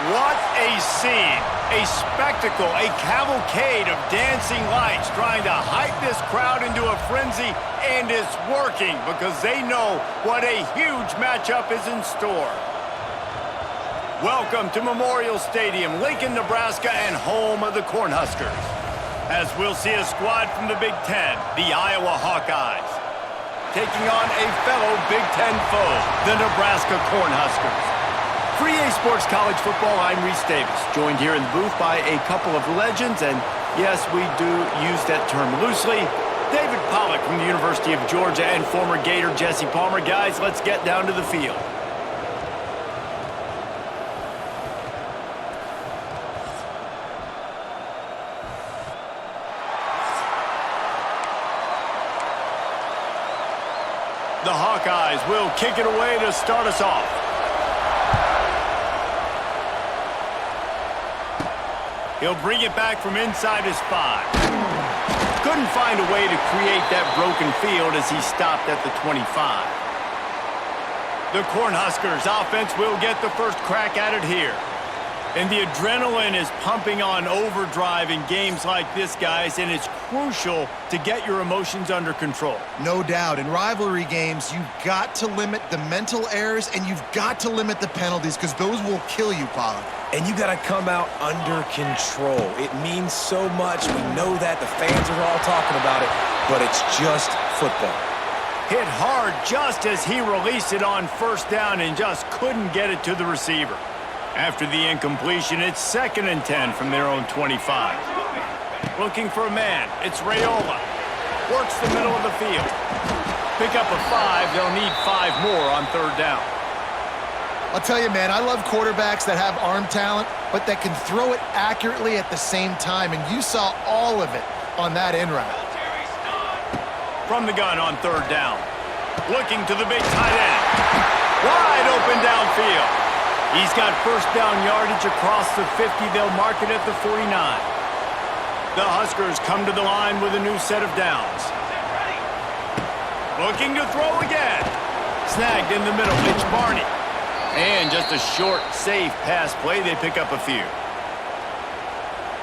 What a scene, a spectacle, a cavalcade of dancing lights trying to hype this crowd into a frenzy, and it's working because they know what a huge matchup is in store. Welcome to Memorial Stadium, Lincoln, Nebraska, and home of the Cornhuskers. As we'll see a squad from the Big Ten, the Iowa Hawkeyes, taking on a fellow Big Ten foe, the Nebraska Cornhuskers. For EA Sports College Football, I'm Reese Davis, joined here in the booth by a couple of legends, and yes, we do use that term loosely. David Pollack from the University of Georgia and former Gator Jesse Palmer. Guys, let's get down to the field. The Hawkeyes will kick it away to start us off. He'll bring it back from inside his 5. Couldn't find a way to create that broken field as he stopped at the 25. The Cornhuskers offense will get the first crack at it here. And the adrenaline is pumping on overdrive in games like this, guys, and it's crucial to get your emotions under control. No doubt. In rivalry games, you've got to limit the mental errors and you've got to limit the penalties because those will kill you, Pollack. And you got to come out under control. It means so much. We know that. The fans are all talking about it, but it's just football. Hit hard just as he released it on first down and just couldn't get it to the receiver. After the incompletion, it's 2nd and 10 from their own 25. Looking for a man. It's Raiola. Works the middle of the field. Pick up a 5. They'll need 5 more on 3rd down. I'll tell you, man, I love quarterbacks that have arm talent, but that can throw it accurately at the same time, and you saw all of it on that in route. From the gun on 3rd down. Looking to the big tight end. Wide open downfield. He's got first down yardage across the 50. They'll mark it at the 49. The Huskers come to the line with a new set of downs. Looking to throw again. Snagged in the middle. It's Barney. And just a short, safe pass play. They pick up a few.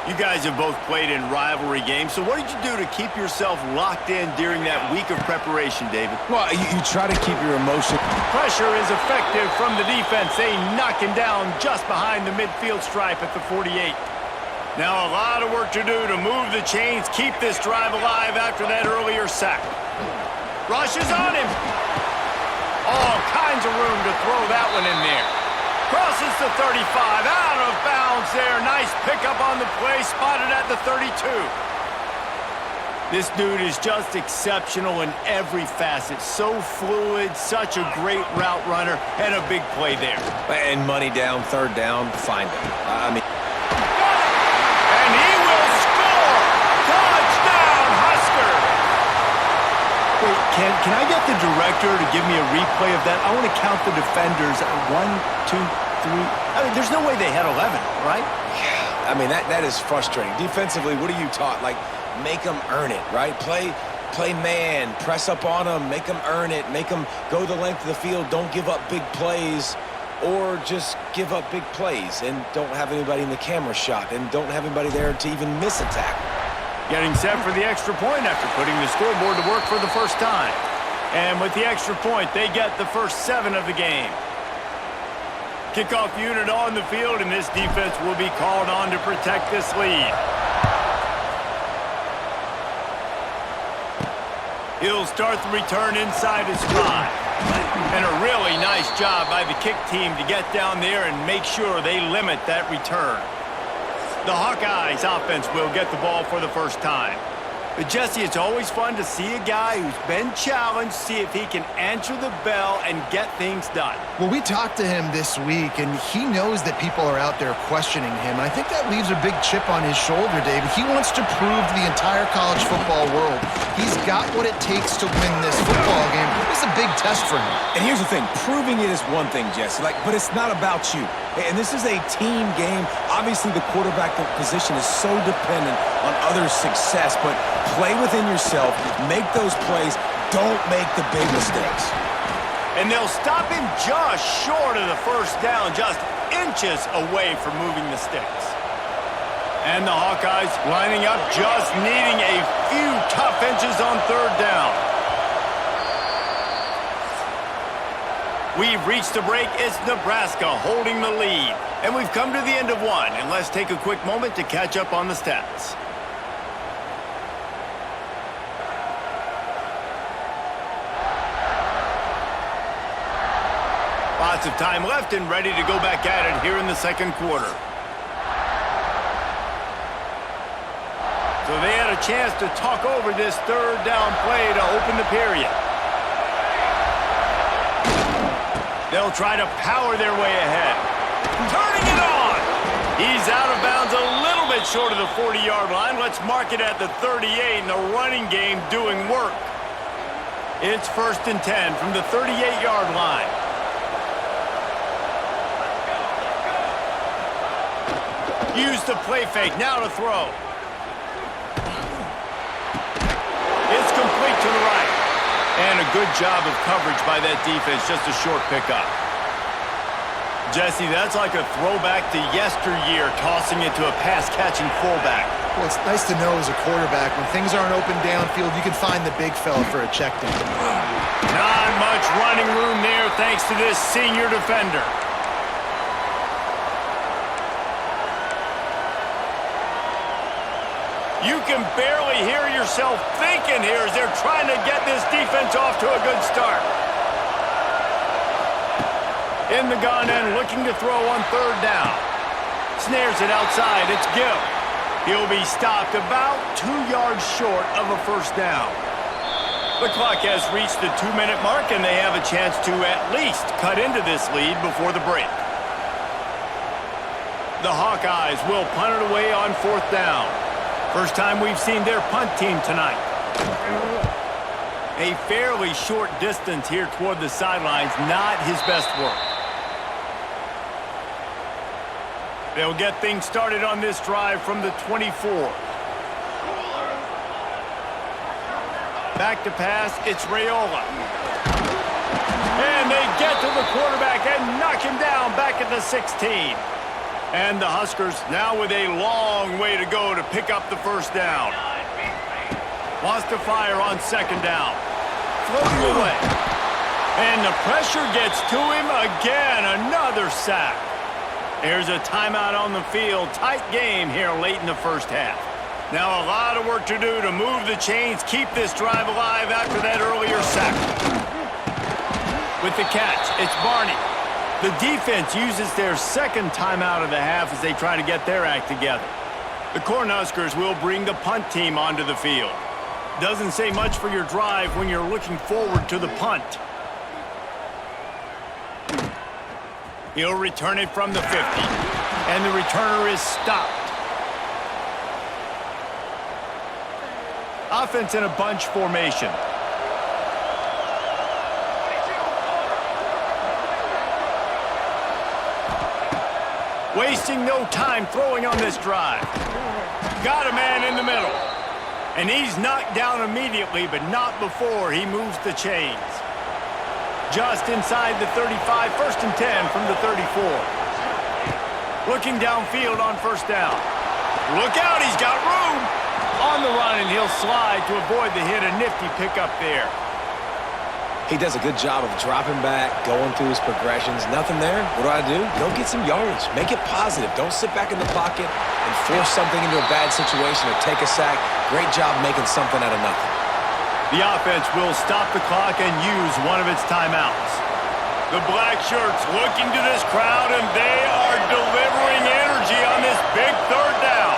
You guys have both played in rivalry games, so what did you do to keep yourself locked in during that week of preparation, David? Well, you try to keep your emotion. Pressure is effective from the defense. They knock him down just behind the midfield stripe at the 48. Now a lot of work to do to move the chains, keep this drive alive after that earlier sack. Rushes on him. All kinds of room to throw that one in there. Crosses the 35, out of bounds there. Nice pickup on the play, spotted at the 32. This dude is just exceptional in every facet. So fluid, such a great route runner, and a big play there. And money down, 3rd down, find him. And he will score! Touchdown, Husker! Wait, can I get the director to give me a replay of that? I want to count the defenders. 1, 2, 3. I mean, there's no way they had 11, right? Yeah, I mean, that is frustrating. Defensively, what are you taught? Like, make them earn it, right? Play man, press up on them, make them earn it, make them go the length of the field, don't give up big plays, or just give up big plays and don't have anybody in the camera shot and don't have anybody there to even miss a tackle. Getting set for the extra point after putting the scoreboard to work for the first time. And with the extra point, they get the first 7 of the game. Kickoff unit on the field, and this defense will be called on to protect this lead. He'll start the return inside his 5. And a really nice job by the kick team to get down there and make sure they limit that return. The Hawkeyes offense will get the ball for the first time. But, Jesse, it's always fun to see a guy who's been challenged, see if he can answer the bell and get things done. Well, we talked to him this week, and he knows that people are out there questioning him. I think that leaves a big chip on his shoulder, David. He wants to prove to the entire college football world he's got what it takes to win this football game. It's a big test for him. And here's the thing. Proving it is one thing, Jesse, but it's not about you. And this is a team game. Obviously, the quarterback position is so dependent on others' success, but play within yourself, make those plays, don't make the big mistakes. And they'll stop him just short of the first down, just inches away from moving the sticks. And the Hawkeyes lining up, just needing a few tough inches on third down. We've reached a break. It's Nebraska holding the lead. And we've come to the end of one. And let's take a quick moment to catch up on the stats. Lots of time left and ready to go back at it here in the second quarter. So they had a chance to talk over this third down play to open the period. They'll try to power their way ahead. Turning it on! He's out of bounds a little bit short of the 40-yard line. Let's mark it at the 38 and the running game doing work. It's 1st and 10 from the 38-yard line. Use the play fake, now to throw. It's complete to the right. And a good job of coverage by that defense, just a short pickup. Jesse, that's like a throwback to yesteryear, tossing it to a pass-catching fullback. Well, it's nice to know as a quarterback, when things aren't open downfield, you can find the big fella for a check down. Not much running room there thanks to this senior defender. You can barely hear yourself thinking here as they're trying to get this defense off to a good start. In the gun and looking to throw on third down. Snares it outside. It's Gill. He'll be stopped about 2 yards short of a first down. The clock has reached the 2-minute mark, and they have a chance to at least cut into this lead before the break. The Hawkeyes will punt it away on 4th down. First time we've seen their punt team tonight. A fairly short distance here toward the sidelines, not his best work. They'll get things started on this drive from the 24. Back to pass, it's Raiola. And they get to the quarterback and knock him down back at the 16. And the Huskers now with a long way to go to pick up the first down. Wants to fire on 2nd down. Floating away. And the pressure gets to him again. Another sack. There's a timeout on the field. Tight game here late in the first half. Now a lot of work to do to move the chains, keep this drive alive after that earlier sack. With the catch, it's Barney. The defense uses their 2nd timeout of the half as they try to get their act together. The Cornhuskers will bring the punt team onto the field. Doesn't say much for your drive when you're looking forward to the punt. He'll return it from the 50, and the returner is stopped. Offense in a bunch formation. Wasting no time throwing on this drive. Got a man in the middle. And he's knocked down immediately, but not before he moves the chains. Just inside the 35, 1st and 10 from the 34. Looking downfield on 1st down. Look out, he's got room. On the run, and he'll slide to avoid the hit. A nifty pickup there. He does a good job of dropping back, going through his progressions. Nothing there. What do? Go get some yardage. Make it positive. Don't sit back in the pocket and force something into a bad situation or take a sack. Great job making something out of nothing. The offense will stop the clock and use one of its timeouts. The black shirts looking to this crowd, and they are delivering energy on this big third down.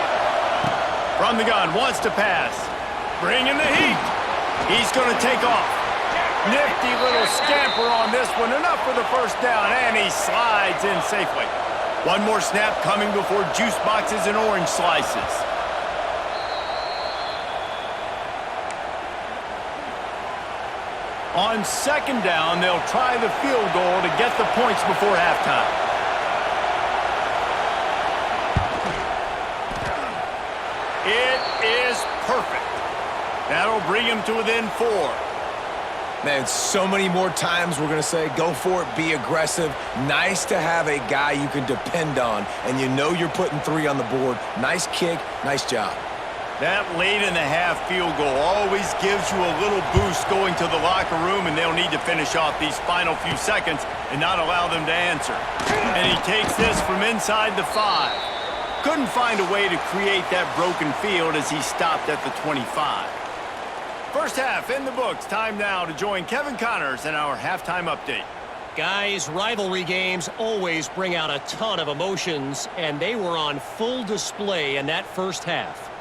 From the gun, wants to pass. Bringing the heat. He's going to take off. Nifty little scamper on this one. Enough for the first down, and he slides in safely. One more snap coming before juice boxes and orange slices. On 2nd down, they'll try the field goal to get the points before halftime. It is perfect. That'll bring him to within 4. Man, so many more times we're going to say, go for it, be aggressive. Nice to have a guy you can depend on, and you know you're putting 3 on the board. Nice kick, nice job. That late in the half field goal always gives you a little boost going to the locker room, and they'll need to finish off these final few seconds and not allow them to answer. And he takes this from inside the 5. Couldn't find a way to create that broken field as he stopped at the 25. First half in the books. Time now to join Kevin Connors in our halftime update. Guys, rivalry games always bring out a ton of emotions, and they were on full display in that first half.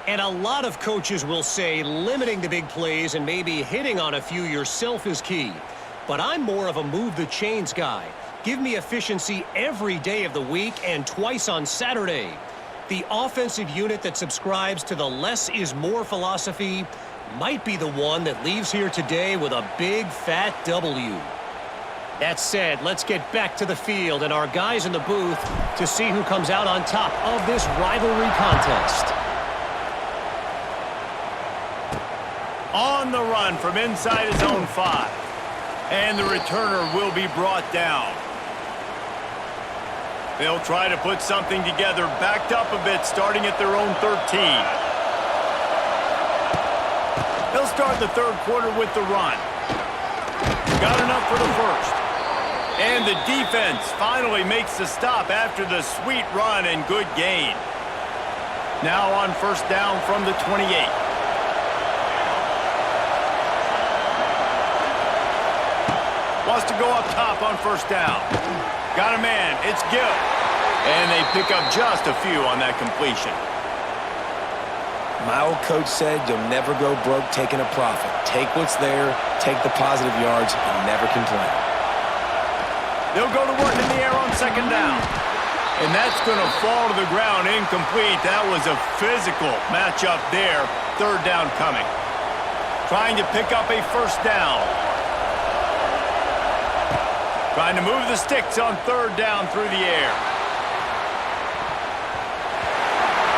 And a lot of coaches will say limiting the big plays and maybe hitting on a few yourself is key. But I'm more of a move the chains guy. Give me efficiency every day of the week and twice on Saturday. The offensive unit that subscribes to the less is more philosophy might be the one that leaves here today with a big fat W. That said, let's get back to the field and our guys in the booth to see who comes out on top of this rivalry contest. On the run from inside his own 5. And the returner will be brought down. They'll try to put something together, backed up a bit, starting at their own 13. They'll start the third quarter with the run. Got enough for the first. And the defense finally makes the stop after the sweet run and good gain. Now on first down from the 28. Wants to go up top on first down. Got a man. It's Gill. And they pick up just a few on that completion. My old coach said you'll never go broke taking a profit. Take what's there, take the positive yards, and never complain. They'll go to work in the air on second down. And that's going to fall to the ground incomplete. That was a physical matchup there. Third down coming. Trying to pick up a first down. Trying to move the sticks on third down through the air.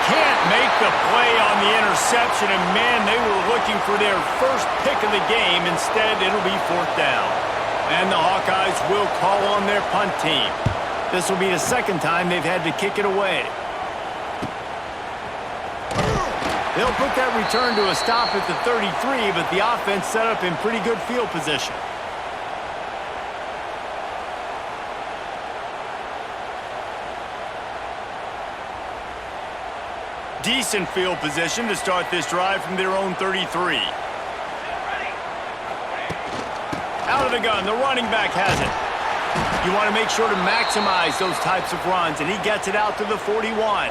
Can't make the play on the interception, and man, they were looking for their first pick of the game. Instead, it'll be fourth down. And the Hawkeyes will call on their punt team. This will be the second time they've had to kick it away. They'll put that return to a stop at the 33, but the offense set up in pretty good field position. Decent field position to start this drive from their own 33. Out of the gun, the running back has it. You want to make sure to maximize those types of runs, and he gets it out to the 41.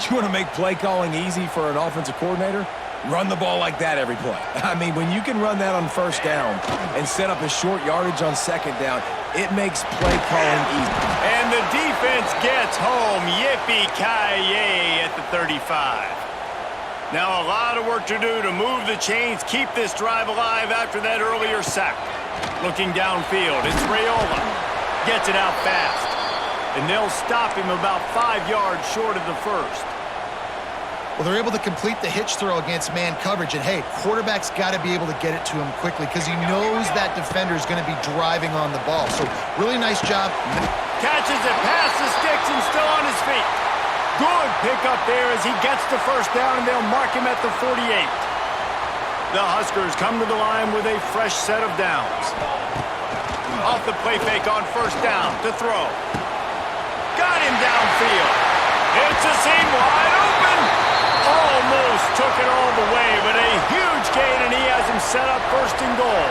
You want to make play calling easy for an offensive coordinator? Run the ball like that every play. I mean, when you can run that on first down and set up a short yardage on second down, it makes play calling easy. And the defense gets home. Yippee-ki-yay at the 35. Now a lot of work to do to move the chains, keep this drive alive after that earlier sack. Looking downfield, it's Raiola. Gets it out fast. And they'll stop him about 5 yards short of the first. Well, they're able to complete the hitch throw against man coverage. And, hey, quarterback's got to be able to get it to him quickly because he knows that defender is going to be driving on the ball. So, really nice job. Catches it past the sticks and still on his feet. Good pickup there as he gets the first down, and they'll mark him at the 48. The Huskers come to the line with a fresh set of downs. Off the play fake on first down to throw. Got him downfield. It's a seam wide open. Almost took it all the way, but a huge gain, and he has him set up first and goal.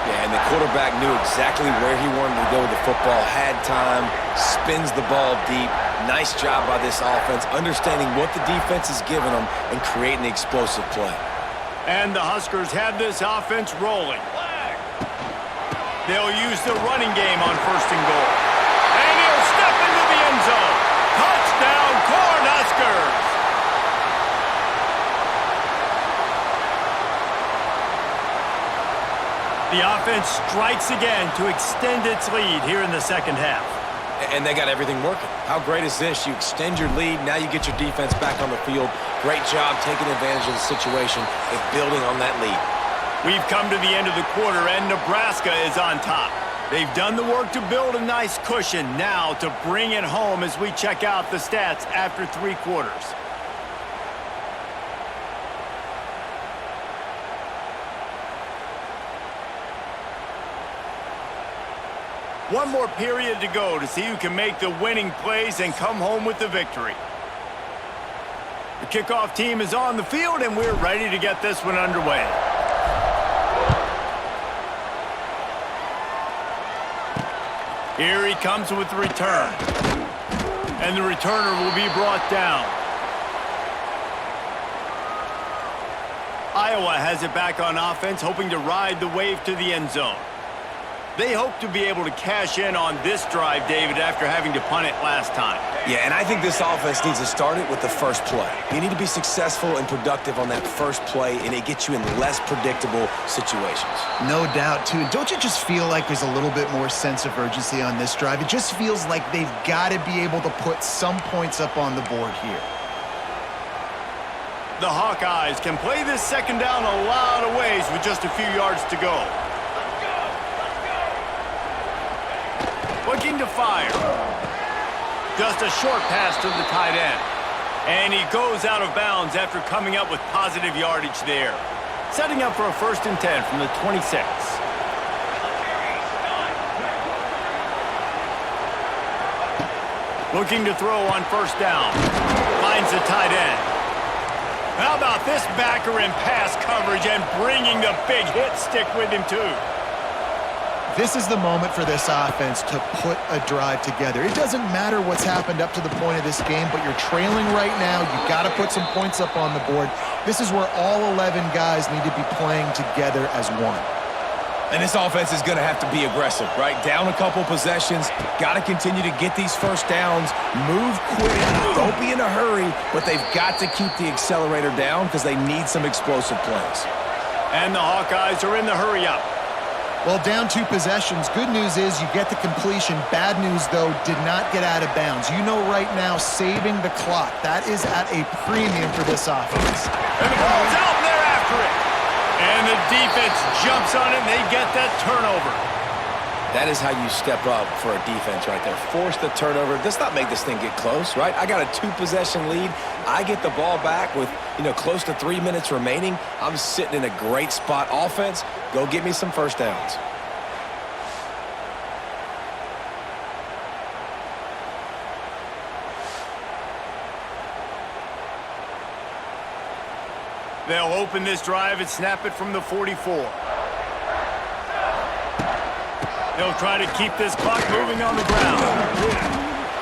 Yeah, and the quarterback knew exactly where he wanted to go with the football, had time, spins the ball deep. Nice job by this offense, understanding what the defense is giving them and creating the explosive play. And the Huskers have this offense rolling. They'll use the running game on first and goal. And he'll step into the end zone. Touchdown, Cornhuskers! The offense strikes again to extend its lead here in the second half. And they got everything working. How great is this? You extend your lead, now you get your defense back on the field. Great job taking advantage of the situation and building on that lead. We've come to the end of the quarter, and Nebraska is on top. They've done the work to build a nice cushion, now to bring it home as we check out the stats after 3 quarters. One more period to go to see who can make the winning plays and come home with the victory. The kickoff team is on the field, and we're ready to get this one underway. Here he comes with the return. And the returner will be brought down. Iowa has it back on offense, hoping to ride the wave to the end zone. They hope to be able to cash in on this drive, David, after having to punt it last time. Yeah, and I think this offense needs to start it with the first play. You need to be successful and productive on that first play, and it gets you in less predictable situations. No doubt, too. Don't you just feel like there's a little bit more sense of urgency on this drive? It just feels like they've got to be able to put some points up on the board here. The Hawkeyes can play this second down a lot of ways with just a few yards to go. Looking to fire. Just a short pass to the tight end. And he goes out of bounds after coming up with positive yardage there. Setting up for a 1st and 10 from the 26. Looking to throw on 1st down. Finds the tight end. How about this backer in pass coverage and bringing the big hit stick with him too? This is the moment for this offense to put a drive together. It doesn't matter what's happened up to the point of this game, but you're trailing right now. You've got to put some points up on the board. This is where all 11 guys need to be playing together as one. And this offense is going to have to be aggressive, right? Down a couple possessions, got to continue to get these 1st downs, move quick, don't be in a hurry, but they've got to keep the accelerator down because they need some explosive plays. And the Hawkeyes are in the hurry-up. Well, down 2 possessions. Good news is you get the completion. Bad news, though, did not get out of bounds. You know right now, saving the clock. That is at a premium for this offense. And the ball's out, and they're after it. And the defense jumps on it, and they get that turnover. That is how you step up for a defense right there. Force the turnover. Let's not make this thing get close, right? I got a 2-possession lead. I get the ball back with, close to 3 minutes remaining. I'm sitting in a great spot. Offense, go get me some 1st downs. They'll open this drive and snap it from the 44. They'll try to keep this clock moving on the ground.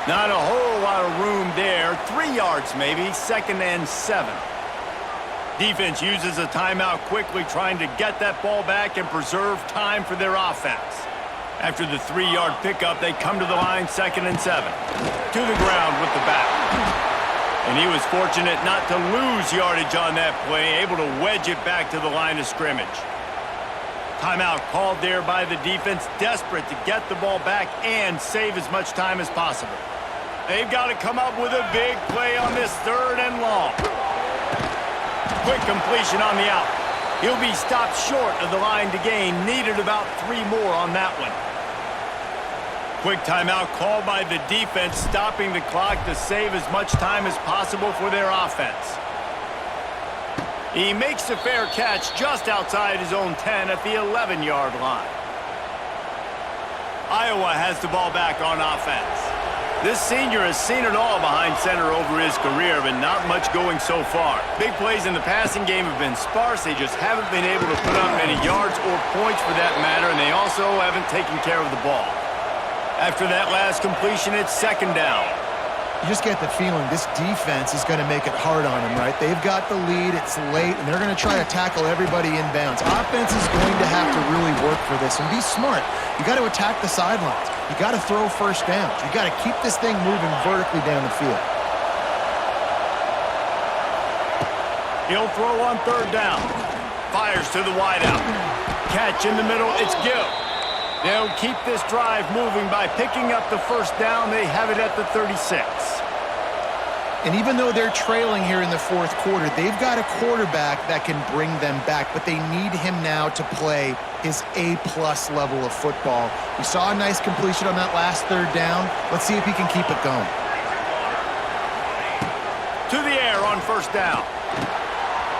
Not a whole lot of room there. 3 yards maybe, 2nd and 7. Defense uses a timeout quickly, trying to get that ball back and preserve time for their offense. After the 3-yard pickup, they come to the line, 2nd and 7. To the ground with the back. And he was fortunate not to lose yardage on that play, able to wedge it back to the line of scrimmage. Timeout called there by the defense, desperate to get the ball back and save as much time as possible. They've got to come up with a big play on this 3rd and long. Quick completion on the out. He'll be stopped short of the line to gain. Needed about 3 more on that one. Quick timeout called by the defense, stopping the clock to save as much time as possible for their offense. He makes a fair catch just outside his own 10 at the 11-yard line. Iowa has the ball back on offense. This senior has seen it all behind center over his career, but not much going so far. Big plays in the passing game have been sparse. They just haven't been able to put up many yards or points for that matter, and they also haven't taken care of the ball. After that last completion, it's 2nd down. You just get the feeling this defense is going to make it hard on them, right? They've got the lead, it's late, and they're going to try to tackle everybody inbounds. Offense is going to have to really work for this and be smart. You got to attack the sidelines. You got to throw 1st downs. You got to keep this thing moving vertically down the field. He'll throw on 3rd down. Fires to the wideout. Catch in the middle, it's Gill. They'll keep this drive moving by picking up the 1st down. They have it at the 36. And even though they're trailing here in the fourth quarter, they've got a quarterback that can bring them back, but they need him now to play his A-plus level of football. We saw a nice completion on that last third down. Let's see if he can keep it going. To the air on first down.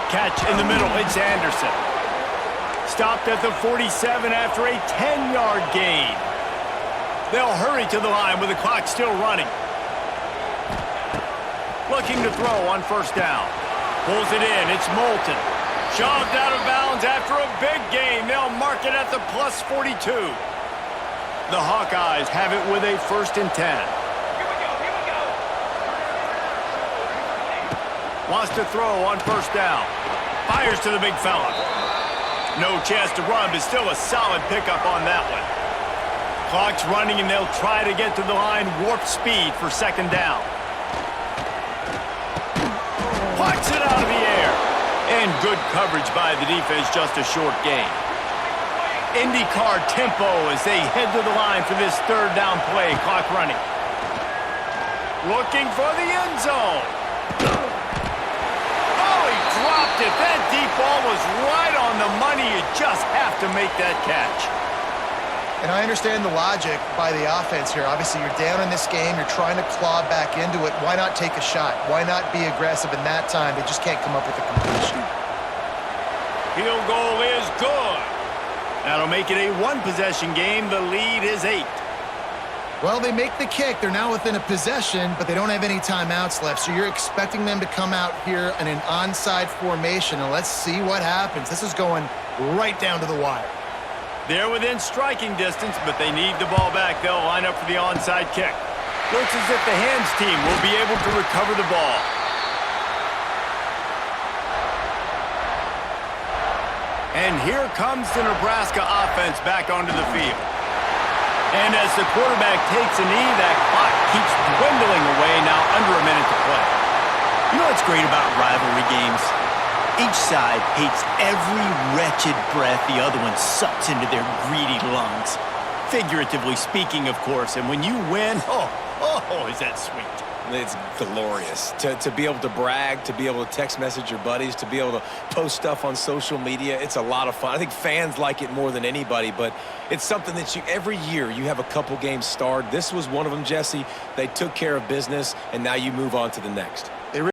Catch in the middle, it's Anderson. Stopped at the 47 after a 10-yard gain. They'll hurry to the line with the clock still running. Looking to throw on first down. Pulls it in, it's Moulton. Shoved out of bounds after a big gain. They'll mark it at the plus 42. The Hawkeyes have it with a 1st and 10. Wants to throw on first down. Fires to the big fella. No chance to run, but still a solid pickup on that one. Clock's running, and they'll try to get to the line warp speed for 2nd down. Plucks it out of the air. And good coverage by the defense, just a short gain. IndyCar tempo as they head to the line for this 3rd down play. Clock running. Looking for the end zone. Oh, he dropped it. That deep ball was right on the money. You just have to make that catch. And I understand the logic by the offense here. Obviously, you're down in this game. You're trying to claw back into it. Why not take a shot? Why not be aggressive in that time? They just can't come up with a completion. Field goal is good. That'll make it a 1-possession game. The lead is 8. Well, they make the kick. They're now within a possession, but they don't have any timeouts left. So you're expecting them to come out here in an onside formation. And let's see what happens. This is going right down to the wire. They're within striking distance, but they need the ball back. They'll line up for the onside kick. Looks as if the hands team will be able to recover the ball. And here comes the Nebraska offense back onto the field. And as the quarterback takes a knee, that clock keeps dwindling away, now under a minute to play. You know what's great about rivalry games? Each side hates every wretched breath the other one sucks into their greedy lungs. Figuratively speaking, of course. And when you win, oh, is that sweet. It's glorious to be able to brag, to be able to text message your buddies, to be able to post stuff on social media. It's a lot of fun. I think fans like it more than anybody, but it's something that every year you have a couple games starred. This was one of them, Jesse. They took care of business, and now you move on to the next.